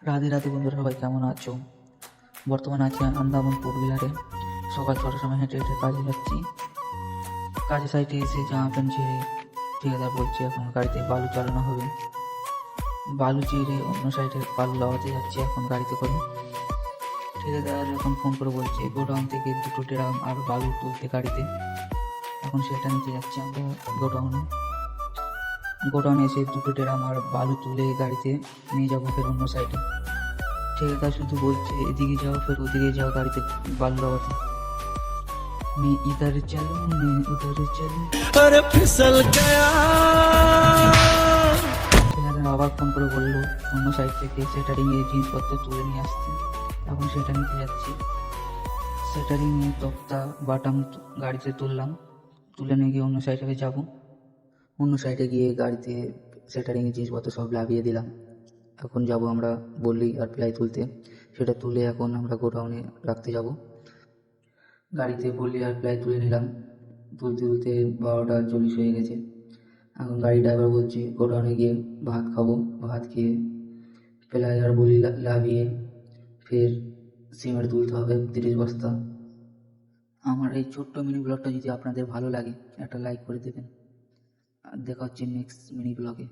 রাধে রাধে বন্ধুরা, সবাই কেমন আছো? বর্তমানে আছি আন্দামান পুরুলিয়ারে। সকাল 6টার সময় হেঁটে হেঁটে কাজে যাচ্ছি। কাজের সাইডে এসে জামা প্যান্ট ছেড়ে ঠিকাদার বলছে এখন গাড়িতে বালু চালানো হবে। বালু চিরে অন্য সাইডে বালু লাগাতে যাচ্ছি এখন গাড়িতে করে। ঠিকাদার এখন ফোন করে বলছে গোডাউন থেকে 2টো ড্রাম আর বালু তুলতে গাড়িতে। এখন সেটা নিতে যাচ্ছি আমরা গোডাউনে এসে 2টো ড্রাম আর বালু তুলে গাড়িতে নিয়ে যাবো ফের অন্য সাইডে। ঠিকাদার শুধু বলছে এদিকে যাও ফের ওদিকে যাও গাড়িতে বালু লাগাতে। मैं इधर चलूं मैं उधर चलूं। अरे फिसल गया। ঠিকাদার আবার ফোন করে বললো অন্য সাইড থেকে সেটারিং এর জিনিসপত্র তুলে নিয়ে আসতে। এখন সেটা নিতে যাচ্ছি। সেটারিং এর তক্তা বাটাম গাড়িতে তুললাম, তুলে নিয়ে গিয়ে অন্য সাইডে যাবো। অন্য সাইডে গিয়ে গাড়িতে সেটারিং এর জিনিসপত্র সব লাগিয়ে দিলাম। এখন যাব আমরা বললি আর প্লাই তুলতে। সেটা তুলে এখন আমরা গোডাউনে রাখতে যাব। গাড়িতে বললি আর প্লাই তুলে নিলাম। তুলতে তুলতে 12টা 40 হয়ে গেছে। এখন গাড়ি ড্রাইভার বলছে গোডাউনে গিয়ে ভাত খাবো। ভাত খেয়ে প্লাই আর বলি লাগিয়ে ফের সিমেন্ট তুলতে হবে 30 বস্তা। আমার এই ছোট্ট মিনি ব্লগটা যদি আপনাদের ভালো লাগে একটা লাইক করে দেবেন। আর দেখা হচ্ছে নেক্সট মিনি ব্লগে।